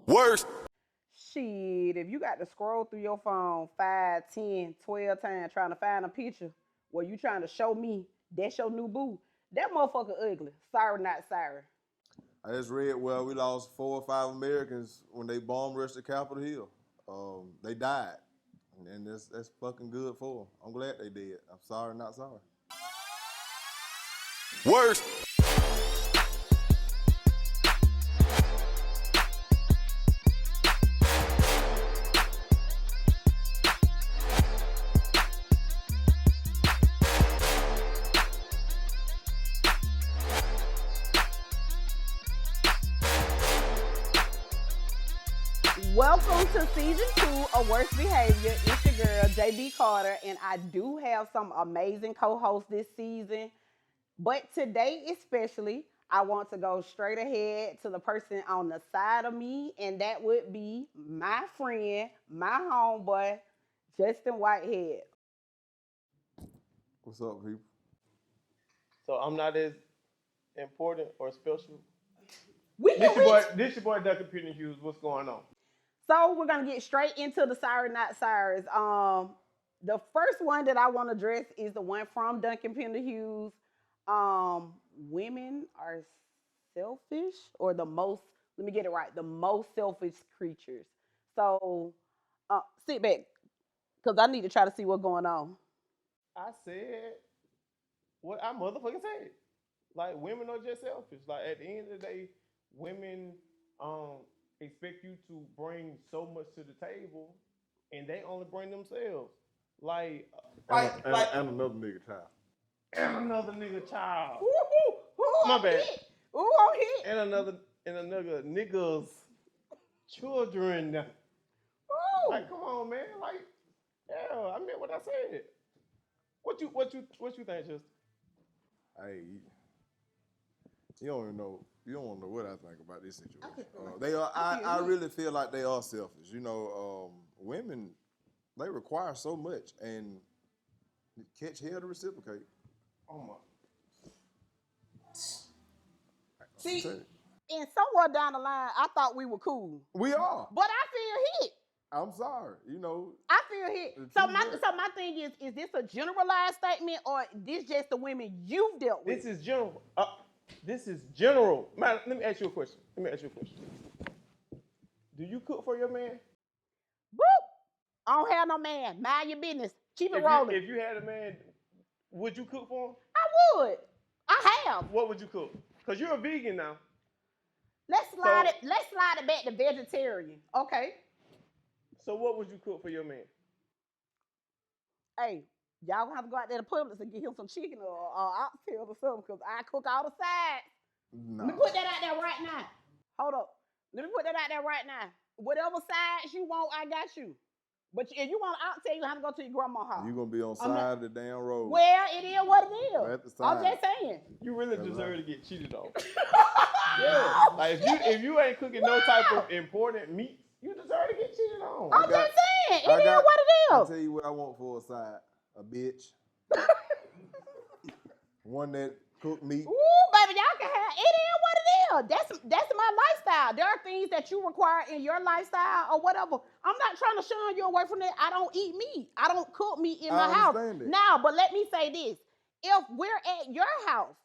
Worst. Shit, if you got to scroll through your phone 5, 10, 12 times trying to find a picture where you trying to show me that's your new boo, that motherfucker ugly. Sorry, not sorry. I just read we lost 4 or 5 Americans when they bomb rushed the Capitol Hill. They died, and that's fucking good for them. I'm glad they did. I'm sorry, not sorry. Worst. Welcome to season 2 of Worst Behavior. It's your girl, JB Carter, and I do have some amazing co-hosts this season. But today especially, I want to go straight ahead to the person on the side of me, and that would be my friend, my homeboy, Justin Whitehead. What's up, people? So I'm not as important or special. We This can your boy Dunkan Pinderhughes. What's going on? So we're gonna get straight into the sorry not sorries. The first one that I want to address is the one from Duncan Pinderhughes. Women are selfish, or the most. Let me get it right. The most selfish creatures. So sit back, cause I need to try to see what's going on. I said what I motherfucking said. Like, women are just selfish. Like, at the end of the day, women expect you to bring so much to the table, and they only bring themselves. Like, And another nigga child. and another nigga child. Who My on bad. hit? Who on hit? And another nigga's children. Ooh. Like, come on, man. Like, yeah, I meant what I said. What you think, Justin? Hey, you don't even know. You don't want to know what I think about this situation. They are. I really feel like they are selfish. You know, women, they require so much, and catch hell to reciprocate. Oh my. See, and somewhere down the line, I thought we were cool, We are. but I feel hit. I'm sorry. You know. I feel hit. So my thing is this a generalized statement, or this just the women you've dealt with? This is general. This is general. Man, let me ask you a question. Do you cook for your man? Boop. I don't have no man. Mind your business. Keep it rolling. If you had a man, would you cook for him? I would. I have. What would you cook? Because you're a vegan now. Let's slide it back to vegetarian. Okay. So what would you cook for your man? Hey, y'all gonna have to go out there to Publix and get him some chicken or oxtail or something, because I cook all the sides. No. Let me put that out there right now. Hold up. Let me put that out there right now. Whatever sides you want, I got you. But if you want oxtail, you have to go to your grandma's house. You gonna be on side of the damn road. Well, it is what it is. At the I'm side. just saying. You really deserve to get cheated on. Yeah. Like, if you ain't cooking no type of important meat, you deserve to get cheated on. I'm just saying. It is what it I'll is. tell you what I want for a side. A bitch. One that cook meat. Ooh, baby, y'all can have it. Is what it is. That's my lifestyle. There are things that you require in your lifestyle or whatever. I'm not trying to shun you away from that. I don't eat meat. I don't cook meat in my house. It. Now, but let me say this. If we're at your house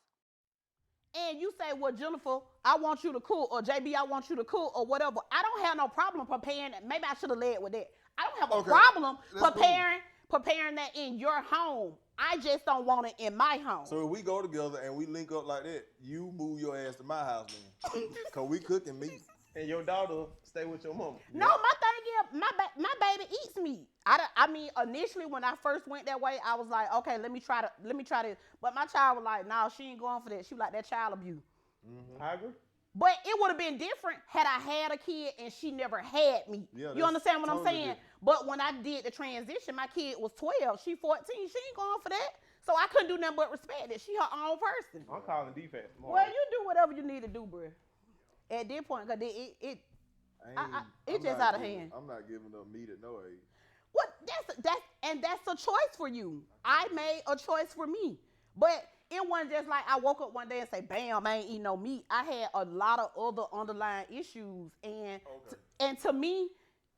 and you say, well, Jennifer, I want you to cook, or JB, I want you to cook, or whatever, I don't have no problem preparing it. Maybe I should have led with that. I don't have a problem preparing that in your home. I just don't want it in my home. So if we go together and we link up like that, you move your ass to my house then. Cause we cooking meat. And your daughter stay with your mama. No, my thing is, my baby eats meat. I mean, initially when I first went that way, I was like, okay, let me try this. But my child was like, no, she ain't going for that. She was like, that child abuse. Mm-hmm. I agree. But it would have been different had I had a kid and she never had me. Yeah, you understand what I'm saying? Different. But when I did the transition, my kid was 12. She 14. She ain't going for that. So I couldn't do nothing but respect it. She her own person. I'm calling defense tomorrow. Well, you do whatever you need to do, bro. At this point, because it's just out of hand. I'm not giving up meat at no age. What? That's a choice for you. I made a choice for me. But it wasn't just like I woke up one day and say, bam, I ain't eating no meat. I had a lot of other underlying issues. And And to me,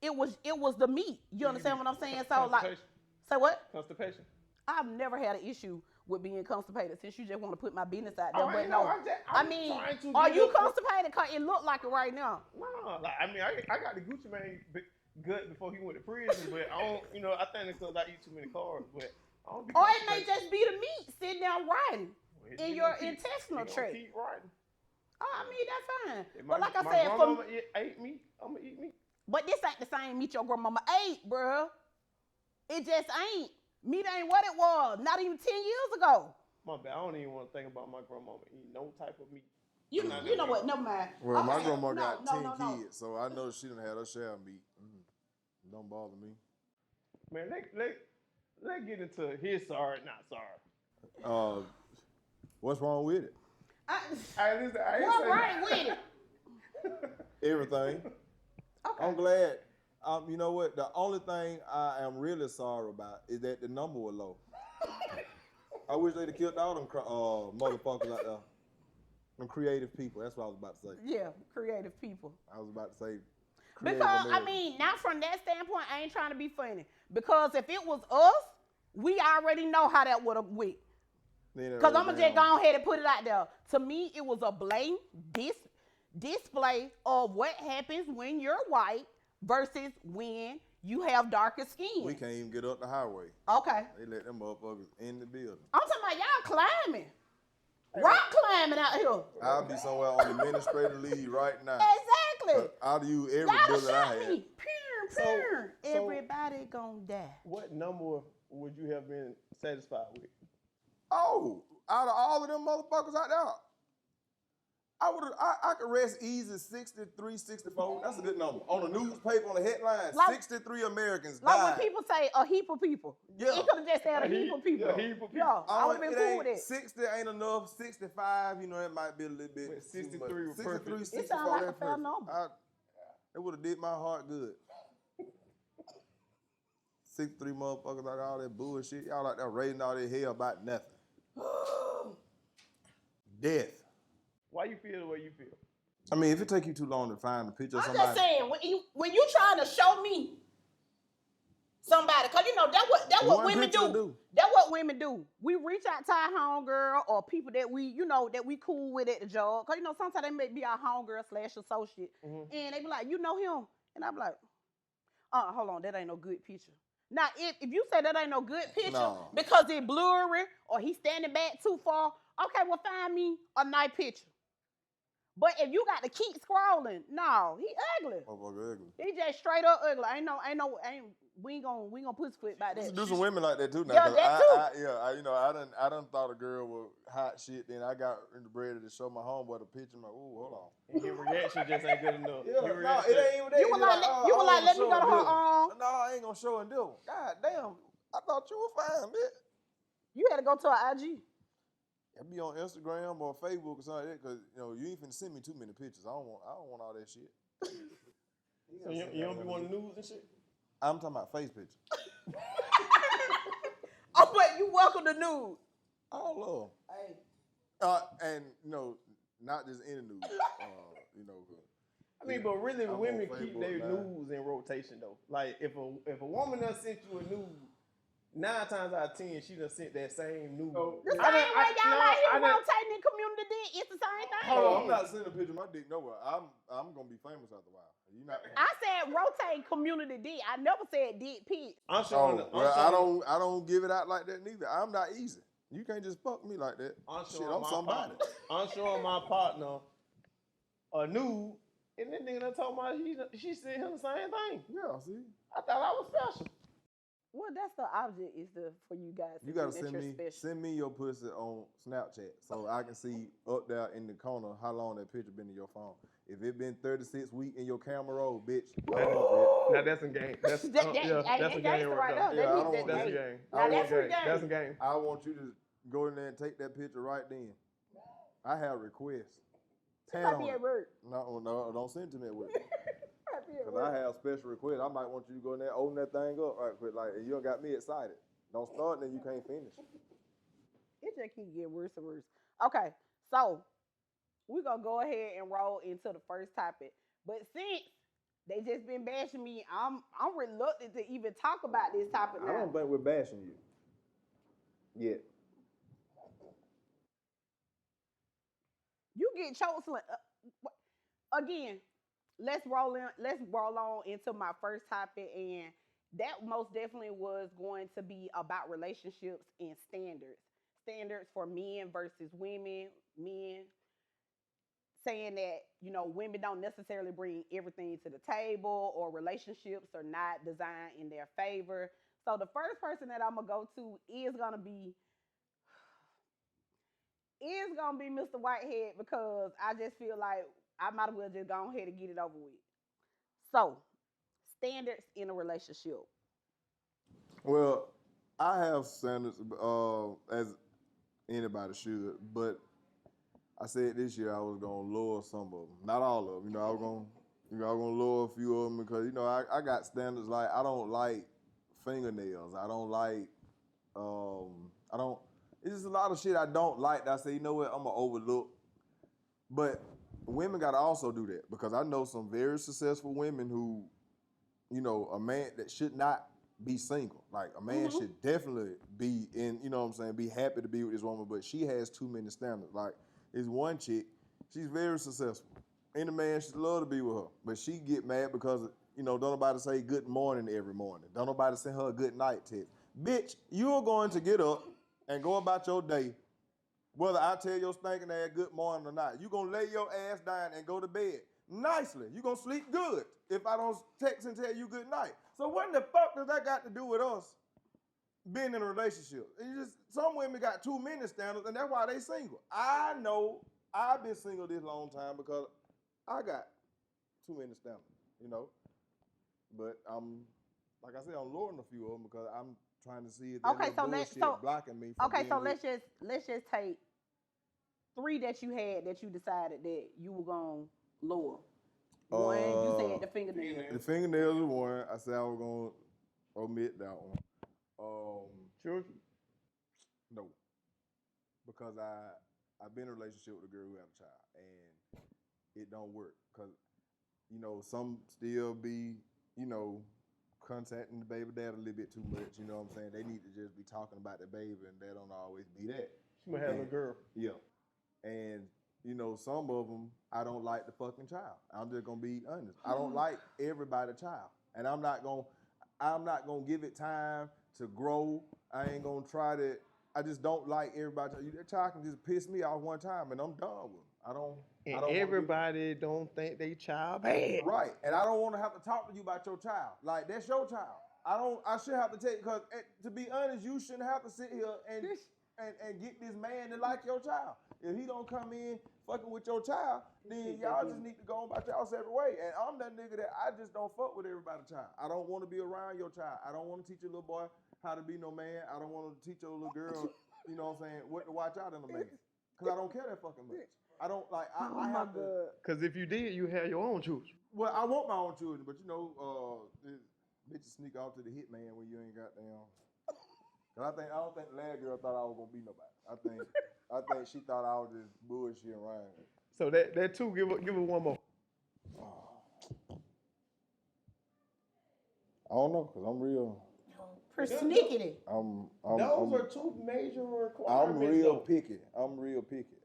it was the meat. You understand what I'm saying? So like, Constipation. say what? Constipation. I've never had an issue with being constipated since you just want to put my business out there. Oh, But I no, know, I'm mean, trying to are get you up- constipated? Cause it looked like it right now. No, like I mean, I got the Gucci Mane gut before he went to prison, but I don't, I think it's because I eat too many carbs, but I don't be. Or it may just be the meat sitting there rotting Well, in your intestinal tract. Keep riding. Oh, I mean, that's fine. If But like I my said, grandmama ate meat, I'm gonna eat meat. but this ain't the same meat your grandmama ate, bruh. It just ain't. Meat ain't what it was. Not even 10 years ago. My bad. I don't even want to think about my grandmama eating no type of meat. You know what? Never mind. Well, my Okay. grandma No, got no, 10 no. kids, so I know she done had her share of meat. Don't bother me. Man, let's get into his sorry, not sorry. What's wrong with it? I ain't What say right with it? Everything. Okay. I'm glad. You know what? The only thing I am really sorry about is that the number was low. I wish they'd have killed all them motherfuckers out there. Them creative people. That's what I was about to say. Yeah, creative people. I was about to say creative Because, Americans. I mean, now from that standpoint, I ain't trying to be funny. Because if it was us, we already know how that would have went. Because I'm going to just go ahead and put it out there. To me, it was a blatant display of what happens when you're white versus when you have darker skin. We can't even get up the highway. Okay. They let them motherfuckers in the building. I'm talking about y'all climbing. Rock climbing out here. I'll be somewhere on administrative leave right now. Exactly. I'll use every Y'all bullet I shot had. me. Pew, So- pew. so- Everybody gonna die. What number would you have been satisfied with? Oh, out of all of them motherfuckers out there, I could rest easy 63, 64. That's a good number. On the newspaper, on the headline, Like- 63 Americans Like died. when people say a heap of people. Yeah. It could have just said a heap of people. Yeah, a heap of people. Yeah, I would have been It cool ain't- with it. 60 ain't enough. 65, it might be a little bit. But 63 too much. was 63, perfect. It 64, sound like a that's fair perfect. number. It would have did my heart good. 63 motherfuckers like all that bullshit. Y'all like that raising all that hell about nothing. Death. Why you feel the way you feel? I mean, if it take you too long to find a picture of I'm somebody. just saying, when you trying to show me somebody, cause that what One women picture do. do. That's what women do. We reach out to our homegirl or people that we cool with at the job. Cause sometimes they may be our homegirl / associate. Mm-hmm. And they be like, you know him? And I be like, hold on, that ain't no good picture. Now, if you say that ain't no good picture No. because it blurry or he's standing back too far, okay, well find me a nice picture. But if you got to keep scrolling, no, he ugly. Motherfucker ugly. He just straight up ugly. We ain't gonna pussy about that. Do some women like that too now. Yeah, 'cause that too. I done thought a girl was hot shit. Then I got in the bread to show my homeboy the picture. I'm like, ooh, hold on. And your reaction just ain't good enough. Yeah, Your no, reaction- it ain't even that. You were like, let me go to her. No, I ain't gonna show and do. God damn, I thought you were fine, bitch. You had to go to her IG. I be on Instagram or Facebook or something like that, cause you ain't finna send me too many pictures. I don't want all that shit. So you don't be wanting news and shit? I'm talking about face pictures. Oh, but you welcome to news. All of Hey. them. And not just any news. I mean, but really, I'm on women keep Facebook their now. news in rotation though. Like if a woman done sent you a news, 9 times out of 10 she done sent that same news. The same way y'all out here rotating in community D, it's the same thing. Hold on, I'm not sending a picture of my dick nowhere. I'm gonna be famous after a while. You not? I said rotate community D. I never said dick pic. I'm showing. I don't give it out like that neither. I'm not easy. You can't just fuck me like that. I'm Shit, showing I'm my somebody. partner. I'm showing my partner a nude, and that nigga done told me she sent him the same thing. Yeah, see. I thought I was special. Well, that's the object is for you guys. You gotta think that you're special. send me your pussy on Snapchat so I can see up there in the corner how long that picture been in your phone. If it been 36 weeks in your camera roll, bitch. Now that's a game. That's That's a game gangster right there. Yeah, I don't That's want That's a game. game. Now that's a a game. That's a game. I want you to go in there and take that picture right then. I have requests. It might be at work. No, don't send it to me at work. Might be at Because work. I have special requests. I might want you to go in there, open that thing up right quick. Like, and you done got me excited. Don't start, then you can't finish. It just keep getting worse and worse. Okay, so we're gonna go ahead and roll into the first topic. But since They just been bashing me. I'm reluctant to even talk about this topic I now. don't think we're bashing you yet. You get choked again. Let's roll in. Let's roll on into my first topic, and that most definitely was going to be about relationships and standards. Standards for men versus women. Men saying that women don't necessarily bring everything to the table, or relationships are not designed in their favor. So the first person that I'm gonna go to is gonna be Mr. Whitehead, because I just feel like I might as well just go ahead and get it over with. So, standards in a relationship. Well, I have standards as anybody should, but I said this year I was gonna lower some of them, not all of them. I was gonna lower a few of them because I got standards. Like, I don't like fingernails. I don't like I don't. It's just a lot of shit I don't like that I say, you know what, I'm gonna overlook. But women gotta also do that, because I know some very successful women who, a man that should not be single. Like, a man should definitely be in, what I'm saying, be happy to be with this woman, but she has too many standards. Like, this one chick, she's very successful. Any man should love to be with her, but she get mad because, don't nobody say good morning every morning. Don't nobody send her a good night text. Bitch, you're going to get up and go about your day, whether I tell your stinking ass good morning or not. You're going to lay your ass down and go to bed nicely. You're going to sleep good if I don't text and tell you good night. So what in the fuck does that got to do with us being in a relationship? Some women got too many standards, and that's why they single. I know I've been single this long time because I got too many standards, But like I said, I'm lowering a few of them because I'm trying to see if there's bullshit blocking me from being let's just take 3 that you had that you decided that you were gonna lower. One, you said the fingernails. The fingernails was one. I said I was gonna omit that one. Children? No, because I've been in a relationship with a girl who had a child, and it don't work because some still be contacting the baby dad a little bit too much. You know what I'm saying? They need to just be talking about the baby, and they don't always be that. She might have a girl. Yeah, and some of them I don't like the fucking child. I'm just gonna be honest. I don't like everybody's child, and I'm not gonna give it time to grow. I ain't gonna try to. I just don't like everybody. That child can just piss me off one time, and I'm done with them. I don't. Everybody don't think they child bad. Right, and I don't want to have to talk to you about your child. Like, that's your child. I should have to take, because to be honest, you shouldn't have to sit here and get this man to like your child. If he don't come in fucking with your child, then y'all just need to go about y'all separate way. And I'm that nigga that I just don't fuck with everybody's child. I don't want to be around your child. I don't want to teach your little boy how to be no man. I don't want to teach your little girl, what to watch out in a man. Because I don't care that fucking much. I don't like. I have to. Because if you did, you had your own children. Well, I want my own children, but bitches sneak off to the hitman when you ain't got them. Cause I don't think the last girl thought I was gonna be nobody. I think she thought I was just bullshit around. So that 2, give her one more. I don't know, cause I'm real. Persnickety. Those are 2 major requirements. I'm real picky.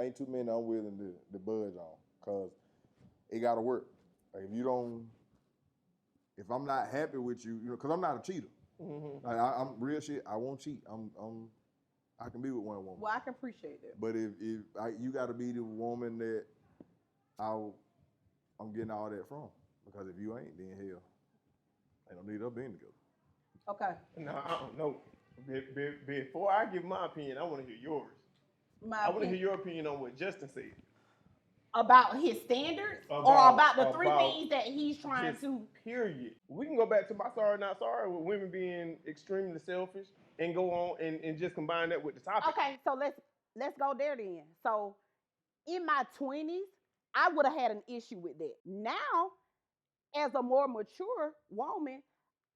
Ain't too many I'm willing to budge on, cause it gotta work. Like, if I'm not happy with you, cause I'm not a cheater. Mm-hmm. Like, I'm real shit. I won't cheat. I can be with one woman. Well, I can appreciate that. But if you gotta be the woman that I'm getting all that from, because if you ain't, then hell, ain't no need of being together. Okay. No, I don't know. Before I give my opinion, I want to hear yours. I want to hear your opinion on what Justin said. About his standards? Or about the 3 things that he's trying to... Period. We can go back to my sorry, not sorry, with women being extremely selfish, and go on and just combine that with the topic. Okay, so let's go there then. So, in my 20s, I would have had an issue with that. Now, as a more mature woman,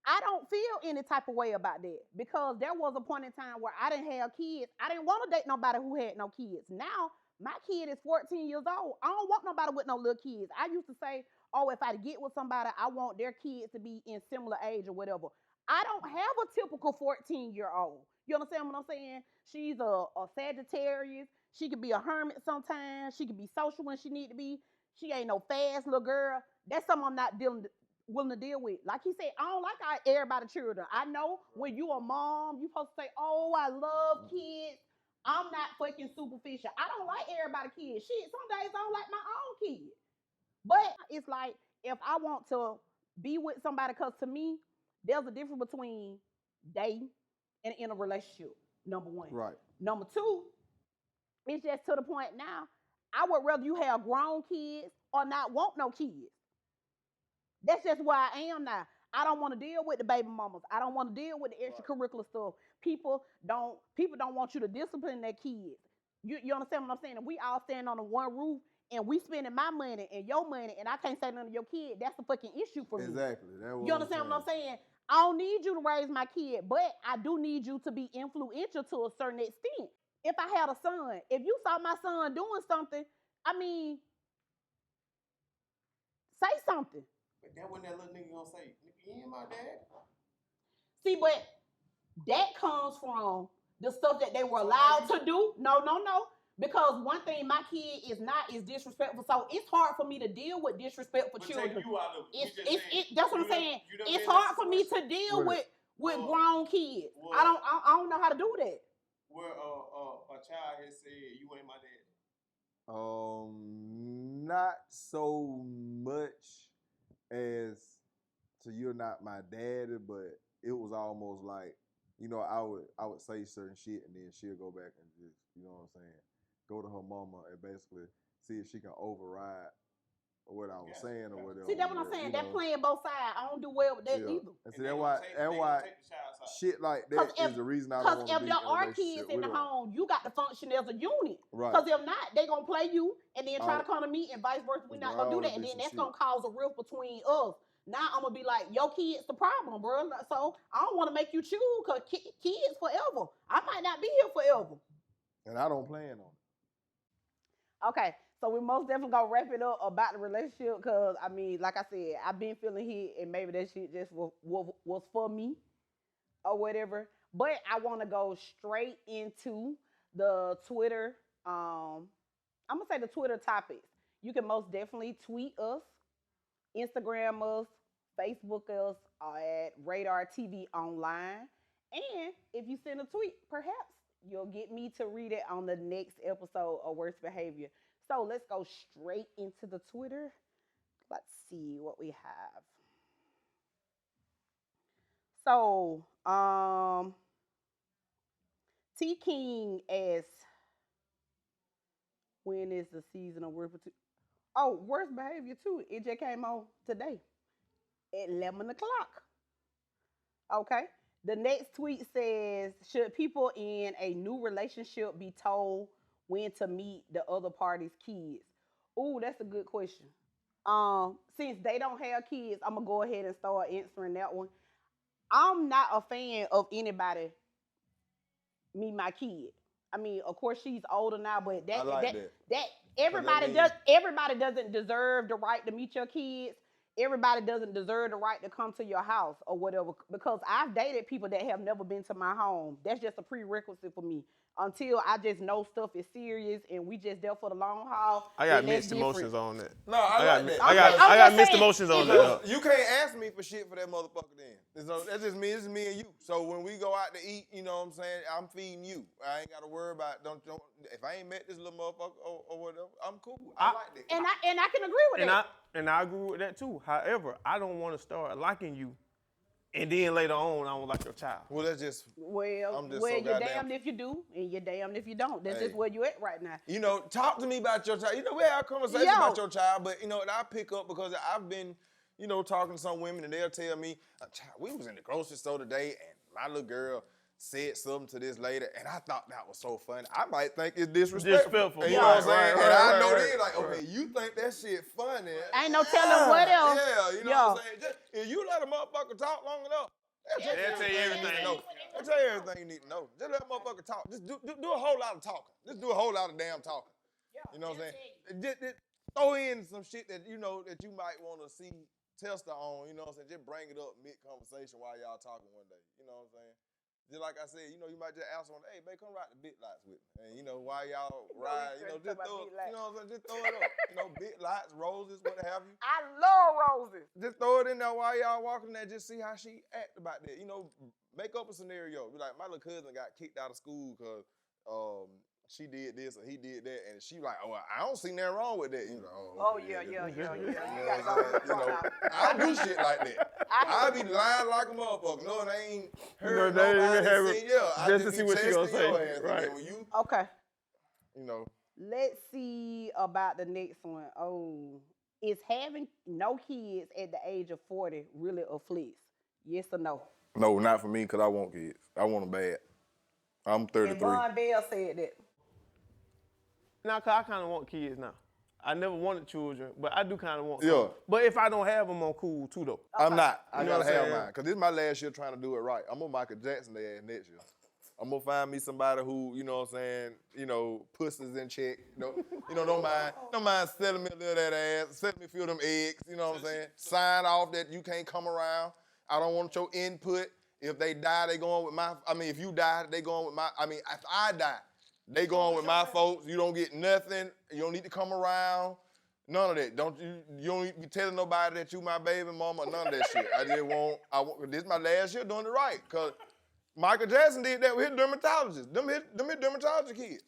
I don't feel any type of way about that, because there was a point in time where I didn't have kids. I didn't want to date nobody who had no kids. Now, my kid is 14 years old. I don't want nobody with no little kids. I used to say, oh, if I get with somebody, I want their kids to be in similar age or whatever. I don't have a typical 14-year-old. You understand what I'm saying? She's a Sagittarius. She could be a hermit sometimes. She could be social when she need to be. She ain't no fast little girl. That's something I'm not willing to deal with. Like he said, I don't like everybody children. I know when you a mom, you supposed to say, oh, I love kids. I'm not fucking superficial. I don't like everybody kids. Shit, some days I don't like my own kids. But it's like if I want to be with somebody, because to me, there's a difference between dating and in a relationship. Number one. Right. Number two, it's just to the point now. I would rather you have grown kids or not want no kids. That's just where I am now. I don't want to deal with the baby mamas. I don't want to deal with the extracurricular stuff. People don't want you to discipline their kids. You understand what I'm saying? And we all stand on the one roof and we spending my money and your money and I can't say none of your kid. That's the fucking issue for me. Exactly. You understand what I'm saying? I don't need you to raise my kid, but I do need you to be influential to a certain extent. If I had a son, if you saw my son doing something, I mean, say something. But that when that little nigga gonna say, nigga, you ain't my dad. See, but that comes from the stuff that they were allowed to do. No. Because one thing my kid is not is disrespectful. So it's hard for me to deal with disrespectful children. That's what I'm saying. It's hard for me to deal with grown kids. I don't know how to do that. Where a child has said you ain't my dad. Not so much as to you're not my daddy, but it was almost like, you know, I would say certain shit and then she'll go back and just, you know what I'm saying, go to her mama and basically see if she can override what I was saying or whatever. See, that's what I'm saying. They're playing both sides. I don't do well with that either. And see, that's why shit like that is the reason I don't want to be in a relationship. Because if there are kids in the home, you got to function as a unit. Right. Because if not, they're going to play you and then try to come to me and vice versa. We're not going to do that. And then that's going to cause a rift between us. Now I'm going to be like, your kid's the problem, bro. So I don't want to make you choose because kids forever. I might not be here forever. And I don't plan on it. Okay. So we most definitely gonna wrap it up about the relationship because, I mean, like I said, I've been feeling hit and maybe that shit just was for me or whatever. But I want to go straight into the Twitter. I'm going to say the Twitter topics. You can most definitely tweet us, Instagram us, Facebook us at Radar TV Online. And if you send a tweet, perhaps you'll get me to read it on the next episode of Worst Behavior. So let's go straight into the Twitter. Let's see what we have. So, T King asks, when is the season of Worst Behavior too? It just came on today at 11 o'clock. Okay. The next tweet says, should people in a new relationship be told when to meet the other party's kids? Ooh, that's a good question. Since they don't have kids, I'm gonna go ahead and start answering that one. I'm not a fan of anybody meet my kid. I mean, of course she's older now, but everybody doesn't deserve the right to meet your kids. Everybody doesn't deserve the right to come to your house or whatever, because I've dated people that have never been to my home. That's just a prerequisite for me. Until I just know stuff is serious and we just there for the long haul. I got mixed emotions on that. No, I got mixed emotions on that. You can't ask me for shit for that motherfucker then. So that's just me. It's me and you. So when we go out to eat, you know what I'm saying, I'm feeding you. I ain't got to worry about, don't if I ain't met this little motherfucker or whatever, I'm cool. I like that. And I can agree with that. And I agree with that too. However, I don't want to start liking you and then later on I don't like your child. Well, that's just, you're damned if you do and you're damned if you don't. That's just where you at right now. You know, talk to me about your child. You know, we have a conversation about your child, but you know, and I pick up because I've been, you know, talking to some women and they'll tell me, we was in the grocery store today and my little girl said something to this lady, and I thought that was so funny. I might think it's disrespectful. And you know what I'm saying? And I know they like, okay, you think that shit funny. Ain't no telling what else. Yeah, you know what I'm saying? Just, if you let a motherfucker talk long enough, they'll tell you everything you know. They'll tell you everything you need to know. Just let a motherfucker talk. Just do a whole lot of talking. Just do a whole lot of damn talking. You know what I'm saying? throw in some shit that you know that you might want to see Tester on, you know what I'm saying? Just bring it up mid-conversation while y'all talking one day, you know what I'm saying? Just like I said, you know, you might just ask someone, hey, babe, come ride the bit lights with me. And, you know, while y'all ride, you know, just throw it, you know what I'm saying? Just throw it up. You know, bit lights, roses, what have you. I love roses. Just throw it in there while y'all walking there. Just see how she act about that. You know, make up a scenario. Be like, my little cousin got kicked out of school because she did this or he did that. And she like, oh, I don't see nothing wrong with that. You know, Oh, yeah. You know what I'm saying? You know, I do shit like that. I be lying like a motherfucker. No, they ain't heard they ain't nobody have seen, yeah. just to see what she gonna say. Right. When you, Okay. you know. Let's see about the next one. Oh, is having no kids at the age of 40 really a flex? Yes or no? No, not for me, because I want kids. I want them bad. I'm 33. And Von Bell said that. Now, cause I kind of want kids now. I never wanted children, but I do kind of want. Yeah. Some. But if I don't have them, I'm cool too, though. I'm not. I You know gotta what I'm have saying? mine. Because this is my last year trying to do it right. I'm gonna Michael Jackson their ass next year. I'm gonna find me somebody who, you know what I'm saying, you know, pussy's in check. Don't mind selling me a little of that ass, selling me a few of them eggs, you know what I'm saying? Sign off that you can't come around. I don't want your input. If they die, they going with if you die, they going with if I die, they going with my folks. You don't get nothing. You don't need to come around. None of that. You don't need to be telling nobody that you my baby mama, none of that shit. This is my last year doing it right. Cause Michael Jackson did that with his dermatologist. Them his dermatologist kids.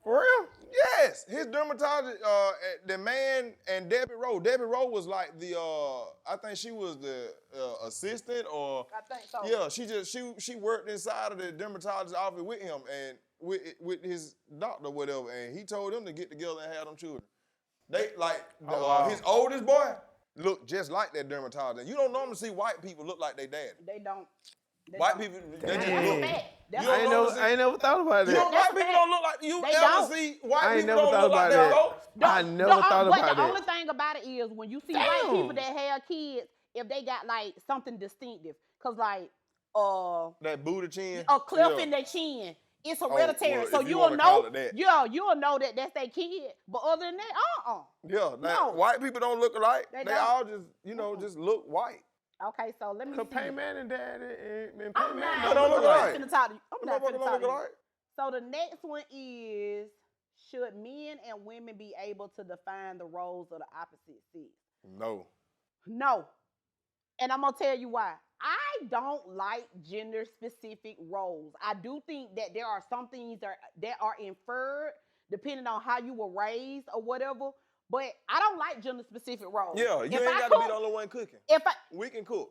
For real? Yes, his dermatologist, the man and Debbie Rowe. Debbie Rowe was like the, I think she was the assistant or. I think so. Yeah, she worked inside of the dermatologist office with him and with his doctor or whatever, and he told them to get together and have them children. They his oldest boy looked just like that dermatologist. And you don't normally see white people look like their dad. They don't. White people, they just Damn. look. I ain't never thought about that. White people don't look like you. They Ever don't. see white I ain't people never don't thought look like about their that. folks? I never thought about But the that. only thing about it is when you see white people that have kids, if they got like something distinctive, cause like That Buddha chin. a cliff Yeah. in their chin, it's hereditary. well, so if you you'll wanna know, call it that. you'll know that that's their kid. But other than that, Yeah, No. white people don't look alike. They They don't. all just, just look white. Okay, so let me Cause see. Payman and Dad and I'm Payman not don't look I'm alike. finna talk to you. I'm not Motherfuckers finna don't talk look to you. alike. So the next one is, should men and women be able to define the roles of the opposite sex? No. No. And I'm going to tell you why. I don't like gender specific roles. I do think that there are some things that are inferred depending on how you were raised or whatever. But I don't like gender specific roles. Yeah, you If ain't I got to be cook- the only one cooking. If I, We can cook.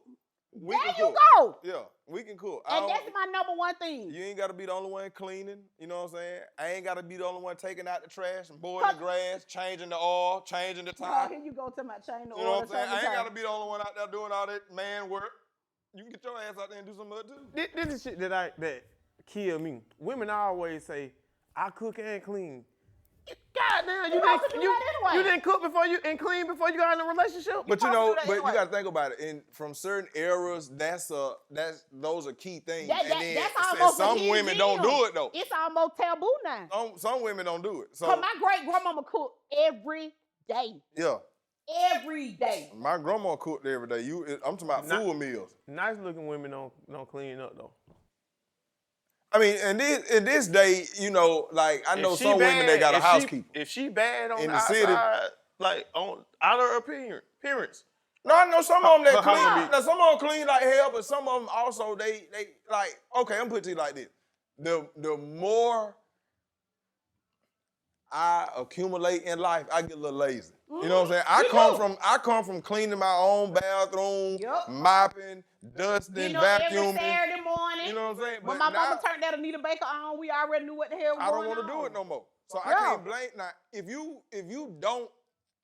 We there can you cook. go. Yeah, we can cook. And that's my number one thing. You ain't got to be the only one cleaning. You know what I'm saying? I ain't got to be the only one taking out the trash and boiling the grass, changing the oil, changing the tire. Here you go to my chain of You know order. what I'm saying? I ain't got to be the only one out there doing all that man work. You can get your ass out there and do some other too. This is shit that kill me. Women always say, I cook and clean. Goddamn, you didn't cook before you and clean before you got in a relationship. But supposed to do that you anyway. got to think about it. From certain eras, those are key things. That's almost some a hidden women don't gem. do it though. It's almost taboo now. Some women don't do it. So Cause my great grandmama cooked every day. yeah, Every day. my grandma cooked every day. I'm talking about full meals. Nice looking women don't clean up though. I mean, in this day, like I know If she some women that got a if housekeeper. If she bad on In the the outside, city. like out of her appearance. No, I know some of them that Her house clean. would be- Now, some of them clean like hell, but some of them also they like. Okay, I'm putting it like this: the more I accumulate in life, I get a little lazy. You know what I'm saying? I come from cleaning my own bathroom, Yup. mopping, dusting, You know, every vacuuming. Saturday morning. You know what I'm saying? When But my mama now, turned that Anita Baker on, we already knew what the hell was I don't going on. want to do it no more. So I Yeah. can't blame. Now, if you don't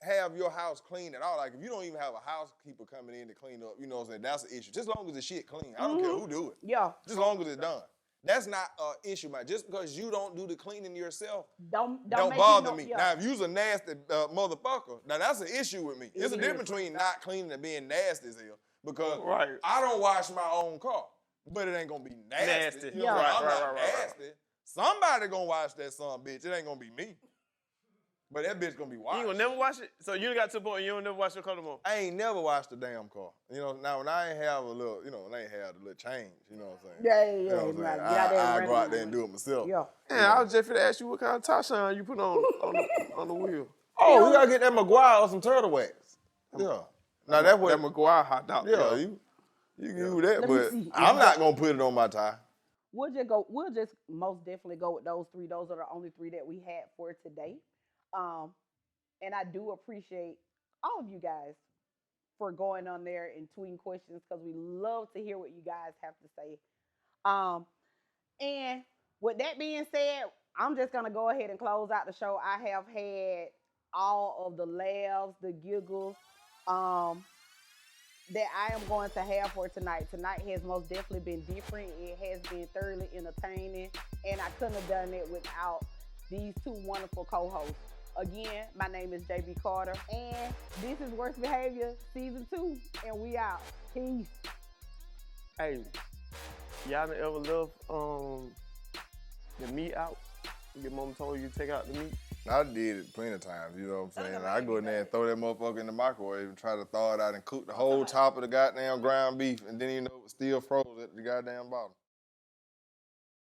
have your house clean at all, like if you don't even have a housekeeper coming in to clean up, you know what I'm saying? That's an issue. Just as long as the shit clean. I don't care who do it. Yeah. Just as long as it's done. That's not an issue, man. Just because you don't do the cleaning yourself Don't don't make bother you me. Yeah. Now, if you's a nasty motherfucker, now that's an issue with me. It's a It difference is. between not cleaning and being nasty as hell. Because Right. I don't wash my own car, but it ain't gonna be nasty. Nasty. You know what I'm saying? Right, I'm not right. nasty. Somebody gonna wash that son of a bitch. It ain't gonna be me. But that bitch gonna be You washed. ain't gonna never wash it? So you got to the point you don't never wash your car no more? I ain't never washed the damn car. You know, now when I ain't have a little, you know, when I ain't have the little change, you know what I'm saying? Yeah. You know what I'm Right. saying? Get out there I and go run out there and do it myself. Yeah. Man, I was just finna ask you what kind of tie shine you put on the wheel. Oh, you gotta get that McGuire or some turtle wax. Yeah. Now that's what That McGuire hot dog. Yeah, you can use that, Let me but see. I'm not gonna put it on my tie. We'll just most definitely go with those three. Those are the only three that we had for today. And I do appreciate all of you guys for going on there and tweeting questions because we love to hear what you guys have to say. And with that being said, I'm just gonna go ahead and close out the show. I have had all of the laughs, the giggles, that I am going to have for tonight. Tonight has most definitely been different. It has been thoroughly entertaining, and I couldn't have done it without these two wonderful co-hosts. Again, my name is JB Carter, and this is Worst Behavior Season 2, and we out. Peace. Hey, y'all ever love the meat out? Your mom told you to take out the meat? I did it plenty of times, you know what I'm saying? I go in there and throw that motherfucker in the microwave and try to thaw it out and cook the whole top of the goddamn ground beef, and then you know it was still frozen at the goddamn bottom.